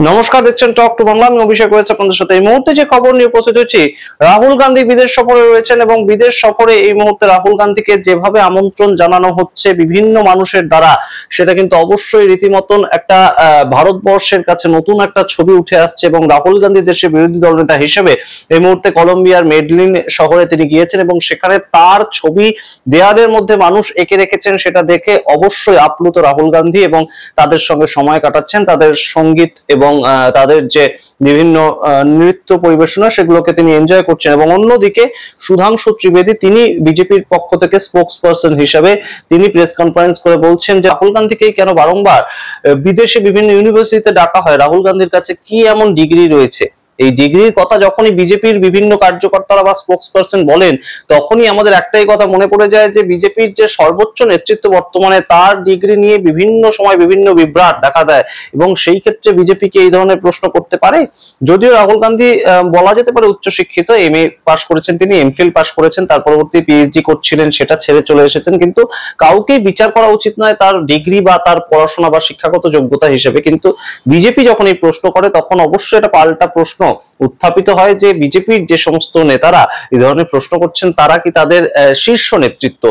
নমস্কার, দেখছেন talk to Bangla. আমি অভিষেক রয়েছে আপনাদের সাথে। এই মুহূর্তে যে খবর নিয়ে উপস্থিত হচ্ছি, রাহুল গান্ধী বিদেশ সফরে রয়েছেন এবং বিদেশ সফরে এই মুহূর্তে রাহুল গান্ধীকে যেভাবে আমন্ত্রণ জানানো হচ্ছে বিভিন্ন মানুষের দ্বারা, সেটা কিন্তু অবশ্যই রীতিমতন একটা ভারতবর্ষের কাছে নতুন একটা ছবি উঠে আসছে। এবং রাহুল গান্ধী দেশের বিরোধী দলনেতা হিসেবে এই মুহূর্তে কলম্বিয়ার মেডলিন শহরে তিনি গিয়েছেন এবং সেখানে তার ছবি দেয়ালের মধ্যে মানুষ এঁকে রেখেছেন। সেটা দেখে অবশ্যই আপ্লুত রাহুল গান্ধী এবং তাদের সঙ্গে সময় কাটাচ্ছেন। তাদের সঙ্গীত এবং তাদের যে বিভিন্ন নৃত্য পরিবেশনা, সেগুলোকে তিনি এনজয় করছেন। এবং অন্যদিকে সুধাংশু ত্রিবেদী, তিনি বিজেপির পক্ষ থেকে স্পোকস পার্সন হিসাবে তিনি প্রেস কনফারেন্স করে বলছেন যে রাহুল গান্ধীকে কেন বারংবার বিদেশে বিভিন্ন ইউনিভার্সিটিতে ডাকা হয়, রাহুল গান্ধীর কাছে কি এমন ডিগ্রি রয়েছে। এই ডিগ্রির কথা যখনই বিজেপির বিভিন্ন কার্যকর্তারা বা স্পোকস পার্সন বলেন, তখনই আমাদের একটাই কথা মনে পড়ে যায় যে বিজেপির যে সর্বোচ্চ নেতৃত্ব বর্তমানে, তার ডিগ্রি নিয়ে বিভিন্ন সময় বিভিন্ন বিভ্রাট দেখা দেয়। এবং সেই ক্ষেত্রে বিজেপিকে এই ধরনের প্রশ্ন করতে পারে। যদিও রাহুল গান্ধী বলা যেতে পারে উচ্চশিক্ষিত, এমএ পাশ করেছেন, তিনি এমফিল পাশ করেছেন, তার পরবর্তী পিএইচডি করছিলেন, সেটা ছেড়ে চলে এসেছেন। কিন্তু কাউকেই বিচার করা উচিত নয় তার ডিগ্রি বা তার পড়াশোনা বা শিক্ষাগত যোগ্যতা হিসেবে। কিন্তু বিজেপি যখন এই প্রশ্ন করে, তখন অবশ্যই এটা পাল্টা প্রশ্ন উত্থাপিত হয় যে বিজেপির যে সমস্ত নেতারা এই ধরনের প্রশ্ন করছেন, তারা কি তাদের শীর্ষ নেতৃত্ব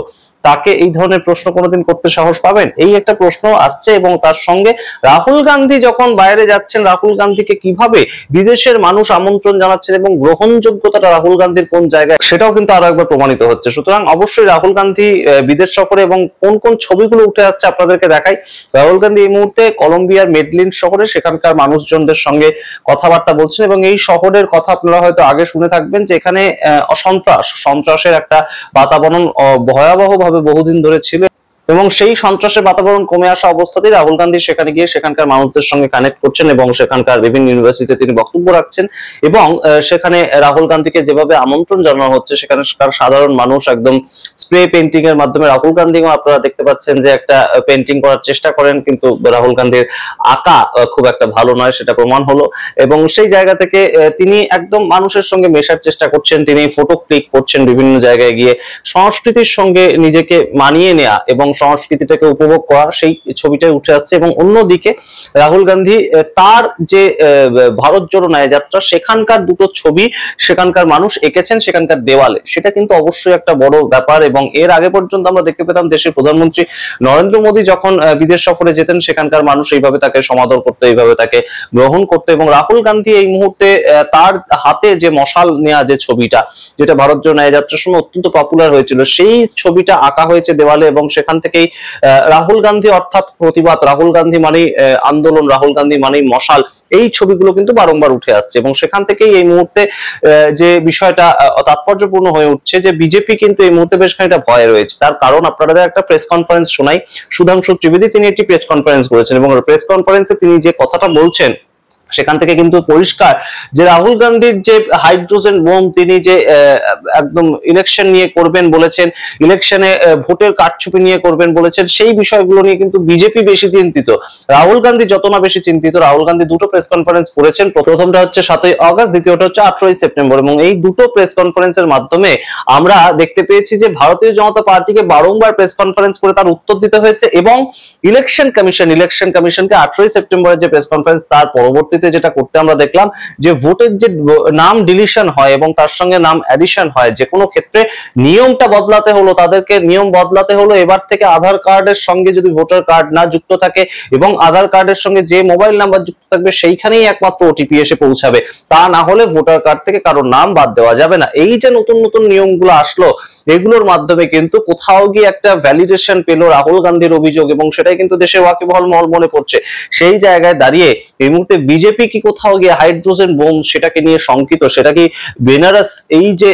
তাকে এই ধরনের প্রশ্ন কোনোদিন করতে সাহস পাবেন? এই একটা প্রশ্ন আসছে। এবং তার সঙ্গে রাহুল গান্ধী যখন বাইরে যাচ্ছেন, রাহুল গান্ধীকে কিভাবে বিদেশের মানুষ আমন্ত্রণ জানাচ্ছেন এবং গ্রহণযোগ্যতাটা রাহুল গান্ধীর কোন জায়গায়, সেটাও কিন্তু আরো একবার প্রমাণিত হচ্ছে। সুতরাং অবশ্যই রাহুল গান্ধী বিদেশ সফরে এবং কোন কোন ছবিগুলো উঠে আসছে আপনাদেরকে দেখাই। রাহুল গান্ধী এই মুহূর্তে কলম্বিয়ার মেডলিন শহরে সেখানকার মানুষজনদের সঙ্গে কথাবার্তা বলছেন। এবং এই শহরের কথা আপনারা হয়তো আগে শুনে থাকবেন যে এখানে সন্ত্রাসের একটা বাতাবরণ ভয়াবহ ভাবে বহুদিন ধরে ছিল। এবং সেই সন্ত্রাসের বাতাবরণ কমে আসা অবস্থাতেই রাহুল গান্ধী সেখানে গিয়ে সেখানকার মানুষদের সঙ্গে কানেক্ট করছেন এবং সেখানকার বিভিন্ন ইউনিভার্সিটিতে তিনি বক্তব্য রাখছেন। এবং সেখানে রাহুল গান্ধীকে যেভাবে আমন্ত্রণ জানানো হচ্ছে, সেখানকার সাধারণ মানুষ একদম স্প্রে পেন্টিং এর মাধ্যমে, রাহুল গান্ধী আপনারা দেখতে পাচ্ছেন যে একটা পেন্টিং করার চেষ্টা করেন, কিন্তু রাহুল গান্ধীর আঁকা খুব একটা ভালো নয়, সেটা প্রমাণ হলো। এবং সেই জায়গা থেকে তিনি একদম মানুষের সঙ্গে মেশার চেষ্টা করছেন, তিনি ফটো ক্লিক করছেন বিভিন্ন জায়গায় গিয়ে, সংস্কৃতির সঙ্গে নিজেকে মানিয়ে নেওয়া এবং সংস্কৃতিটাকে উপভোগ করা, সেই ছবিটাই উঠে আসছে। এবং অন্যদিকে রাহুল গান্ধী তার যে ভারত জোড়ো ন্যায় যাত্রা, সেখানকার দুটো ছবি সেখানকার মানুষ এঁকেছেন সেখানকার দেওয়ালে, সেটা কিন্তু অবশ্যই একটা বড় ব্যাপার। এবং এর আগে পর্যন্ত আমরা দেখতে পেতাম দেশের প্রধানমন্ত্রী নরেন্দ্র মোদী যখন বিদেশ সফরে যেতেন, সেখানকার মানুষ এইভাবে তাকে সমাদর করতো, এইভাবে তাকে গ্রহণ করতো। এবং রাহুল গান্ধী এই মুহূর্তে তার হাতে যে মশাল নেওয়া যে ছবিটা, যেটা ভারত জোড়ো ন্যায় যাত্রার সময় অত্যন্ত পপুলার হয়েছিল, সেই ছবিটা আঁকা হয়েছে দেওয়ালে। এবং সেখান থেকেই রাহুল গান্ধী অর্থাৎ প্রতিবাদ, রাহুল গান্ধী মানেই আন্দোলন, রাহুল গান্ধী মানেই মশাল, এই ছবিগুলো কিন্তু বারংবার উঠে আসছে। এবং সেখান থেকেই এই মুহূর্তে যে বিষয়টা তাৎপর্যপূর্ণ হয়ে উঠছে যে বিজেপি কিন্তু এই মুহূর্তে বেশ খানিকটা ভয়ে রয়েছে। তার কারণ আপনাদের একটা প্রেস কনফারেন্স শোনাই। সুধাংশু ত্রিবেদী তিনি একটি প্রেস কনফারেন্স করেছেন এবং প্রেস কনফারেন্সে তিনি যে কথাটা বলছেন, সেখান থেকে কিন্তু পরিষ্কার যে রাহুল গান্ধীর যে হাইড্রোজেন বোম তিনি যে একদম ইলেকশন নিয়ে করবেন বলেছেন, ইলেকশনে ভোটের কারচুপি নিয়ে করবেন বলেছেন, সেই বিষয়গুলো নিয়ে কিন্তু বিজেপি বেশি চিন্তিত। রাহুল গান্ধী যত না বেশি চিন্তিত। রাহুল গান্ধী দুটো প্রেস কনফারেন্স করেছেন, প্রথমটা হচ্ছে 7ই আগস্ট, দ্বিতীয়টা হচ্ছে 18ই সেপ্টেম্বর। এবং এই দুটো প্রেস কনফারেন্সের মাধ্যমে আমরা দেখতে পেয়েছি যে ভারতীয় জনতা পার্টিকে বারংবার প্রেস কনফারেন্স করে তার উত্তর দিতে হয়েছে। এবং ইলেকশনকে 18ই সেপ্টেম্বরের যে প্রেস কনফারেন্স, তার পরবর্তী যেটা করতে আমরা দেখলাম যে ভোটের যে নাম ডিলিশন হয় এবং তার সঙ্গে নাম অ্যাডিশন হয়, যে কোনো ক্ষেত্রে নিয়মটা বদলাতে হলো, তাদেরকে নিয়ম বদলাতে হলো। এবার থেকে আধার কার্ডের সঙ্গে যদি ভোটার কার্ড না যুক্ত থাকে এবং আধার কার্ডের সঙ্গে যে মোবাইল নাম্বার যুক্ত থাকবে, সেইখানেই একমাত্র ওটিপি এসে পৌঁছাবে, তা না হলে ভোটার কার্ড থেকে কারোর নাম বাদ দেওয়া যাবে না। এই যে নতুন নতুন নিয়মগুলো আসলো, এগুলোর মাধ্যমে কিন্তু কোথাও গিয়ে একটা ভ্যালিডেশন পেল রাহুল গান্ধীর অভিযোগ, এবং সেটাই কিন্তু দেশের ওয়াকিবহাল মহল মনে পড়ছে। সেই জায়গায় দাঁড়িয়ে এই মুহূর্তে বিজেপি কি কোথাও গিয়ে হাইড্রোজেন বোম সেটাকে নিয়ে শঙ্কিত? সেটা কি বেনারস এই যে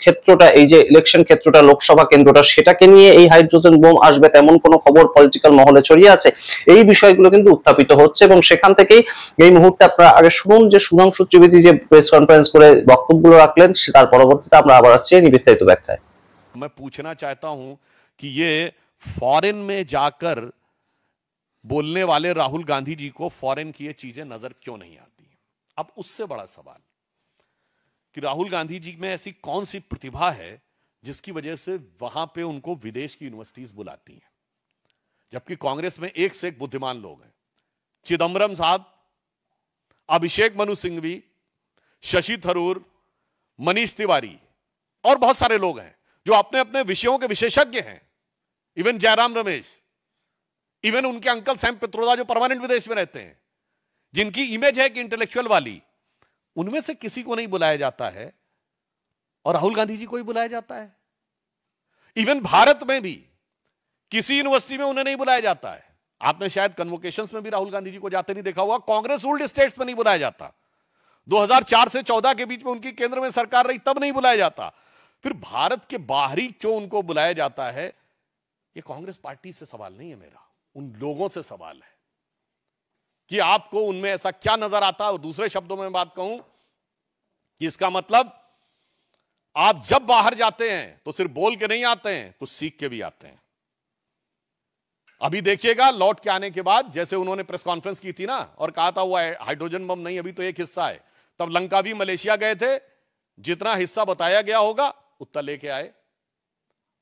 ক্ষেত্রটা, এই যে ইলেকশন ক্ষেত্রটা, লোকসভা কেন্দ্রটা, সেটাকে নিয়ে এই হাইড্রোজেন বোম আসবে তেমন কোনো খবর পলিটিক্যাল মহলে ছড়িয়ে আছে? এই বিষয়গুলো কিন্তু উত্থাপিত হচ্ছে। এবং সেখান থেকেই এই মুহূর্তে আপনারা আগে শুনুন যে সুধাংশু ত্রিবেদী যে প্রেস কনফারেন্স করে বক্তব্যগুলো রাখলেন, তার পরবর্তীতে আমরা আবার আসছি বিস্তারিত ব্যাখ্যায়। मैं पूछना चाहता हूं कि ये फॉरेन में जाकर बोलने वाले राहुल गांधी जी को फॉरेन की ये चीजें नजर क्यों नहीं आती? अब उससे बड़ा सवाल कि राहुल गांधी जी में ऐसी कौन सी प्रतिभा है जिसकी वजह से वहां पे उनको विदेश की यूनिवर्सिटीज बुलाती हैं, जबकि कांग्रेस में एक से एक बुद्धिमान लोग हैं। चिदम्बरम साहब अभिषेक मनु सिंघवी, शशि थरूर, मनीष तिवारी और बहुत सारे लोग हैं जो अपने अपने विषयों के विशेषज्ञ हैं। इवन जयराम रमेश, इवन उनके अंकल सैम पित्रोदा जो परमानेंट विदेश में रहते हैं, जिनकी इमेज है कि इंटेलेक्चुअल वाली, उनमें से किसी को नहीं बुलाया जाता है और राहुल गांधी जी को ही बुलाया जाता है। इवन भारत में भी किसी यूनिवर्सिटी में उन्हें नहीं बुलाया जाता है। आपने शायद कन्वोकेशंस में भी राहुल गांधी जी को जाते नहीं देखा हुआ। कांग्रेस रूल्ड स्टेट्स में नहीं बुलाया जाता। 2004 से 14 के बीच में उनकी केंद्र में सरकार रही, तब नहीं बुलाया जाता। फिर भारत के बाहरी क्यों उनको बुलाया जाता है? ये कांग्रेस पार्टी से सवाल नहीं है मेरा, उन लोगों से सवाल है कि आपको उनमें ऐसा क्या नजर आता है। और दूसरे शब्दों में बात कहूं कि इसका मतलब आप जब बाहर जाते हैं तो सिर्फ बोल के नहीं आते हैं, कुछ सीख के भी आते हैं। अभी देखिएगा लौट के आने के बाद, जैसे उन्होंने प्रेस कॉन्फ्रेंस की थी ना और कहा था वो हाइड्रोजन बम नहीं, अभी तो एक हिस्सा है। तब लंकावी मलेशिया गए थे, जितना हिस्सा बताया गया होगा उतना लेके आए।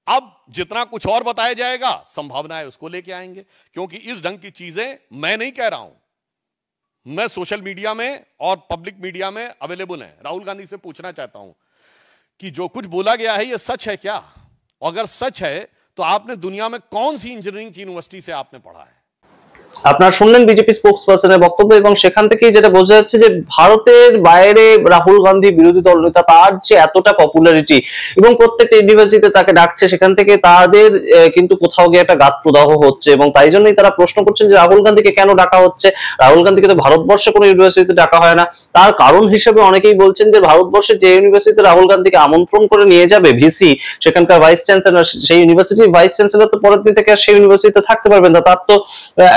अब जितना कुछ और बताया जाएगा, संभावना है उसको लेके आएंगे, क्योंकि इस ढंग की चीजें मैं नहीं कह रहा हूं, मैं सोशल मीडिया में और पब्लिक मीडिया में अवेलेबल है। राहुल गांधी से पूछना चाहता हूं कि जो कुछ बोला गया है ये सच है क्या? अगर सच है तो आपने दुनिया में कौन सी इंजीनियरिंग की यूनिवर्सिटी से आपने पढ़ा है? আপনারা শুনলেন বিজেপি স্পোকসপারসনের বক্তব্য, এবং সেখান থেকেই যেটা বোঝা যাচ্ছে যে ভারতের বাইরে রাহুল গান্ধী বিরোধী দলনেতা, তার যে এতটা পপুলারিটি এবং প্রত্যেকটা ইউনিভার্সিটিতে তাকে ডাকছে, সেখান থেকে তাদের কিন্তু কোথাও গিয়ে একটা গাত্রদাহ হচ্ছে। এবং তাই জন্যই তারা প্রশ্ন করছেন যে রাহুল গান্ধীকে কেন ডাকা হচ্ছে। রাহুল গান্ধীকে তো ভারতবর্ষে কোনো ইউনিভার্সিটিতে ডাকা হয় না। তার কারণ হিসেবে অনেকেই বলছেন যে ভারতবর্ষে যে ইউনিভার্সিটিতে রাহুল গান্ধীকে আমন্ত্রণ করে নিয়ে যাবে ভিসি, সেখানকার ভাইস চ্যান্সেলর, সেই ইউনিভার্সিটির ভাইস চ্যান্সেলর তো পরের দিন থেকে আর সেই ইউনিভার্সিটিতে থাকতে পারবেন না। তার তো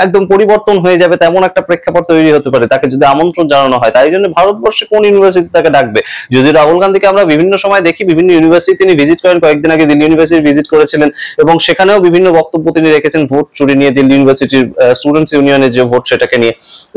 একদম পরিবর্তন হয়ে যাবে, তেমন একটা প্রেক্ষাপট তৈরি হতে পারে তাকে যদি আমন্ত্রণ জানানো হয়। তাই জন্য ভারতবর্ষে কোন ইউনিভার্সিটি তাকে ডাকবে? যদি রাহুল গান্ধীকে আমরা বিভিন্ন সময় দেখি, বিভিন্ন ইউনিভার্সিটি তিনি ভিজিট করেন। কয়েকদিন আগে দিল্লি ইউনিভার্সিটি ভিজিট করেছিলেন এবং সেখানেও বিভিন্ন বক্তব্য তিনি রেখেছেন ভোট চুরি নিয়ে, দিল্লি ইউনিভার্সিটির স্টুডেন্টস ইউনিয়নের যে ভোট সেটাকে নিয়ে।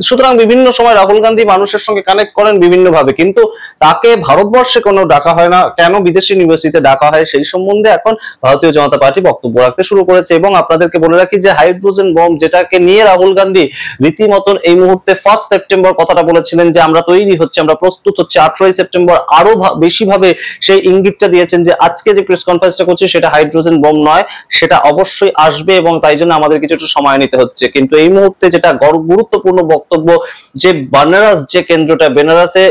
সুতরাং বিভিন্ন সময় রাহুল গান্ধী মানুষের সঙ্গে কানেক্ট করেন বিভিন্ন ভাবে, কিন্তু তাকে ভারতবর্ষে কোনো ডাকা হয় না। কেন বিদেশি ইউনিভার্সিটিতে ডাকা হয় সেই সম্বন্ধে এখন ভারতীয় জনতা পার্টি বক্তব্য রাখতে শুরু করেছে। এবং আপনাদেরকে বলে রাখি যে হাইড্রোজেন বম, যেটাকে নিয়ে রাহুল গান্ধী রীতিমতন এই মুহূর্তে 1 সেপ্টেম্বর কথাটা বলেছিলেন যে আমরা তৈরি হচ্ছে, আমরা প্রস্তুত হচ্ছে, 18 সেপ্টেম্বর আরো বেশি ভাবে সেই ইঙ্গিতটা দিয়েছেন যে আজকে যে প্রেস কনফারেন্সটা করছে সেটা হাইড্রোজেন বম নয়, সেটা অবশ্যই আসবে এবং তাই জন্য আমাদের কিছুটা সময় নিতে হচ্ছে। কিন্তু এই মুহূর্তে যেটা গুরুত্বপূর্ণ বক্তব্য, যে বেনারস যে কেন্দ্রটা, বেনারসে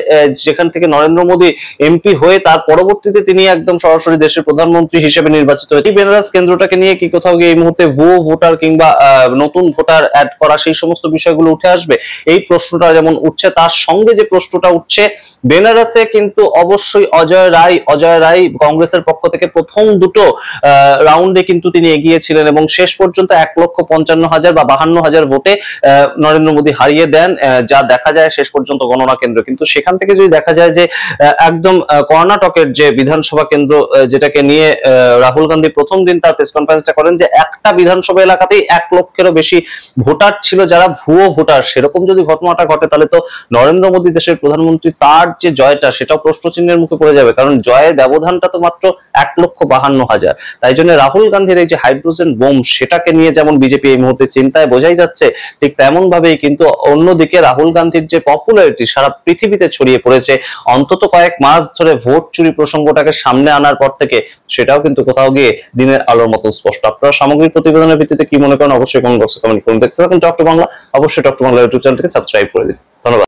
যেখান থেকে নরেন্দ্র মোদী এমপি হয়ে তার পরবর্তীতে তিনি একদম সরাসরি দেশের প্রধানমন্ত্রী হিসেবে নির্বাচিত হয়েছে, বেনারস কেন্দ্রটাকে নিয়ে কি কোথাও গিয়ে এই মুহূর্তে ভুয়ো ভোটার কিংবা নতুন ভোটার অ্যাড করা, সেই সমস্ত বিষয়গুলো উঠে আসবে? এই প্রশ্নটা যেমন উঠছে, তার সঙ্গে যে প্রশ্নটা উঠছে, বেনারসে কিন্তু অবশ্যই অজয় রায় কংগ্রেসের পক্ষ থেকে প্রথম দুটো রাউন্ডে কিন্তু তিনি এগিয়েছিলেন এবং শেষ পর্যন্ত 1,55,000 বা 52,000 ভোটে নরেন্দ্র মোদী হারিয়ে দেন, যা দেখা যায় শেষ পর্যন্ত গণনা কেন্দ্র। কিন্তু সেখান থেকে যদি দেখা যায় যে একদম কর্ণাটকের যে বিধানসভা কেন্দ্র, যেটাকে নিয়ে রাহুল গান্ধী প্রথম দিন তার প্রেস কনফারেন্সটা করেন যে একটা বিধানসভা এলাকাতেই 1 লক্ষেরও বেশি ভোটার ছিল যারা ভুয়ো ভোটার। সেরকম যদি ঘটনাটা ঘটে তাহলে তো নরেন্দ্র মোদী দেশের প্রধানমন্ত্রী, তার যে জয়টা সেটাও প্রশ্নচিহ্নের মুখে পড়ে যাবে, কারণ জয়ের ব্যবধানটা তো মাত্র 1,52,000। তাই জন্য রাহুল গান্ধীর এই যে হাইড্রোজেন বোম, সেটাকে নিয়ে যেমন বিজেপি এই মুহূর্তে চিন্তায় বোঝাই যাচ্ছে, ঠিক তেমন ভাবেই কিন্তু অন্যদিকে রাহুল গান্ধীর যে পপুলারিটি সারা পৃথিবীতে ছড়িয়ে পড়েছে অন্তত কয়েক মাস ধরে ভোট চুরি প্রসঙ্গটাকে সামনে আনার পর থেকে, সেটাও কিন্তু কোথাও গিয়ে দিনের আলোর মতো স্পষ্ট। আপনারা সামগ্রিক প্রতিবেদনের ভিত্তিতে কি মনে করেন অবশ্যই কমেন্ট বক্সে কমেন্ট করুন। দেখতে থাকুন টক টু বাংলা, অবশ্যই টক টু বাংলা ইউটিউব চ্যানেলটিকে সাবস্ক্রাইব করে দিন। ধন্যবাদ।